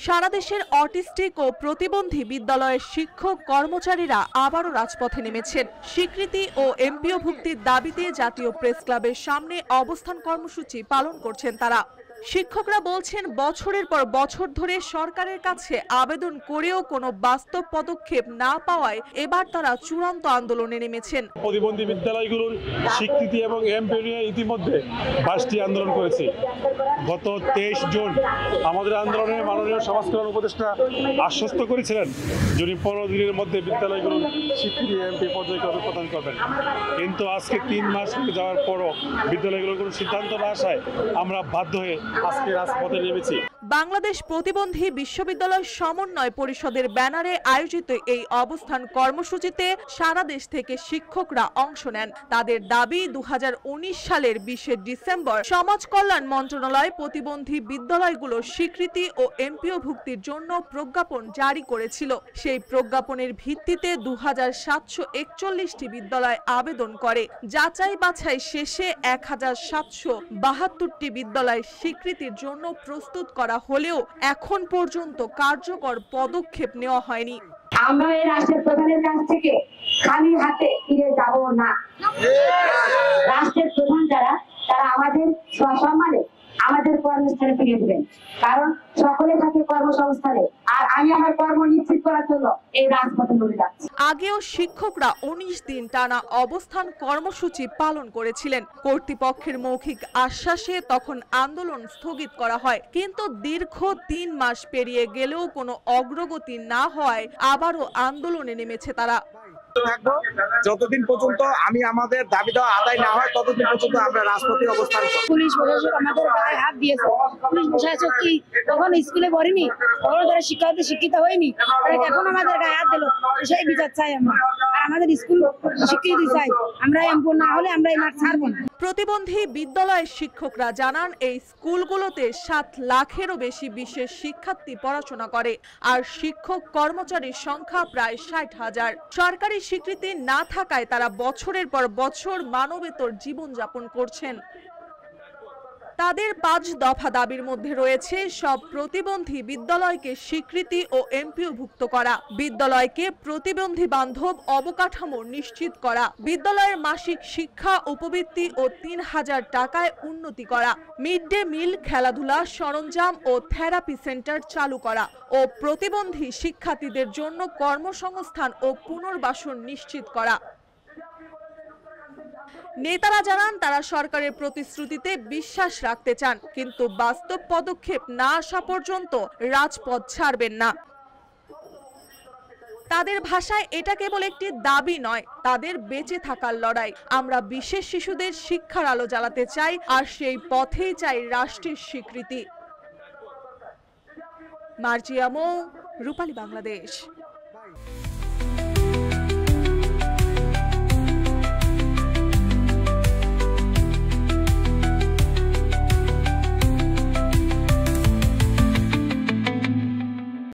সারা দেশের অটিস্টিক ও প্রতিবন্ধী বিদ্যালয়ের শিক্ষক কর্মচারীরা আবারও রাজপথে নেমেছেন। স্বীকৃতি ও এমপিও ভুক্তির দাবিতে জাতীয় প্রেস ক্লাবের সামনে অবস্থান কর্মসূচি পালন করছেন তারা। শিক্ষকরা বলছেন, বছরের পর বছর ধরে সরকারের কাছে আবেদন করেও কোনো বাস্তব পদক্ষেপ না পাওয়ায় এবার তারা চূড়ান্ত আন্দোলনে নেমেছেন। প্রতিবন্ধী বিদ্যালয়গুলোর স্বীকৃতি এবং এমপিও নিয়ে ইতিমধ্যে 22টি আন্দোলন করেছি। গত 23 জুন আমাদের আন্দোলনে মাননীয় সমাজ কল্যাণ উপদেষ্টা আশ্বস্ত করেছিলেন যিনি 15 দিনের মধ্যে বিদ্যালয়গুলোর স্বীকৃতি এমপি পর্যায়ক্রমে প্রদান করবেন। কিন্তু আজকে 3 মাস হয়ে যাওয়ার পরও বিদ্যালয়গুলোর কোনো সিদ্ধান্ত না আসায় আমরা বাধ্য হয়ে আজকে রাজপথে নেমেছি। বাংলাদেশ প্রতিবন্ধী বিশ্ববিদ্যালয় সমন্বয় পরিষদের ব্যানারে আয়োজিত এই অবস্থান কর্মসূচিতে সারা দেশ থেকে শিক্ষকরা অংশ নেন। তাদের দাবি, 2019 সালের 20 ডিসেম্বর সমাজ কল্যাণ মন্ত্রণালয় প্রতিবন্ধী বিদ্যালয়গুলোর স্বীকৃতি ও এমপিও ভুক্তির জন্য প্রজ্ঞাপন জারি করেছিল। সেই প্রজ্ঞাপনের ভিত্তিতে 2741টি বিদ্যালয় আবেদন করে। যাচাই বাছাই শেষে 1772টি বিদ্যালয় স্বীকৃতির জন্য প্রস্তুত করা হলেও এখন পর্যন্ত কার্যকর পদক্ষেপ নেওয়া হয়নি। আমরা এই রাষ্ট্রের প্রধানের কাছ থেকে খালি হাতে ফিরে যাব না। রাষ্ট্রের প্রধান যারা, তারা আমাদের সসম্মানে আমাদের কর্মস্থানে ফিরে দেবেন, কারণ সকলে থাকে কর্মসংস্থানে, আর আমি আমার কর্ম নিশ্চিত করার জন্য এই রাজপথে নেমে যাচ্ছি। আগেও শিক্ষকরা 19 দিন টানা অবস্থান কর্মসূচি পালন করেছিলেন। কর্তৃপক্ষের মৌখিক আশ্বাসে তখন আন্দোলন স্থগিত করা হয়, কিন্তু দীর্ঘ 3 মাস পেরিয়ে গেলেও কোনো অগ্রগতি না হওয়ায় আবারও আন্দোলনে নেমেছে তারা। যতদিন পর্যন্ত আমাদের দাবি দেওয়া আদায় না হয় ততদিন পর্যন্ত আমরা রাজপথে অবস্থান করব। পুলিশ প্রশাসক আমাদের গায়ে হাত দিয়েছে। পুলিশ প্রশাসক কি তখন স্কুলে পড়েনি, তখন তারা শিক্ষার্থী শিক্ষিত হয়নি, এখন আমাদের গায়ে হাত দিল। সেই বিচার চাই আমরা, আর আমাদের স্কুল স্বীকৃতি চাই। আমরা এমপি না হলে আমরা এই মাঠ ছাড়বো না। প্রতিবন্ধী বিদ্যালয়ের শিক্ষকরা জানান, এই স্কুলগুলোতে 7 লাখেরও বেশি বিশেষ শিক্ষার্থী পড়াশোনা করে, আর শিক্ষক কর্মচারীর সংখ্যা প্রায় 60,000। সরকারি স্বীকৃতি না থাকায় তারা বছরের পর বছর মানবেতর জীবনযাপন করছেন। তাদের 5 দফা দাবির মধ্যে রয়েছে সব প্রতিবন্ধী বিদ্যালয়কে স্বীকৃতি ও এমপিওভুক্ত করা, বিদ্যালয়কে প্রতিবন্ধী বান্ধব অবকাঠামো নিশ্চিত করা, বিদ্যালয়ের মাসিক শিক্ষা উপবৃত্তি ও 3000 টাকায় উন্নতি করা, মিড ডে মিল, খেলাধুলা সরঞ্জাম ও থেরাপি সেন্টার চালু করা ও প্রতিবন্ধী শিক্ষার্থীদের জন্য কর্মসংস্থান ও পুনর্বাসন নিশ্চিত করা। নেতারা জানান, তারা সরকারের প্রতিশ্রুতিতে বিশ্বাস রাখতে চান, কিন্তু বাস্তব পদক্ষেপ না আসা পর্যন্ত রাজপথ ছাড়বেন না। তাদের ভাষায় এটা কেবল একটি দাবি নয়, তাদের বেঁচে থাকার লড়াই। আমরা বিশেষ শিশুদের শিক্ষার আলো জ্বালাতে চাই, আর সেই পথেই চাই রাষ্ট্রের স্বীকৃতি। মার্জিয়া মৌ, রূপালী বাংলাদেশ।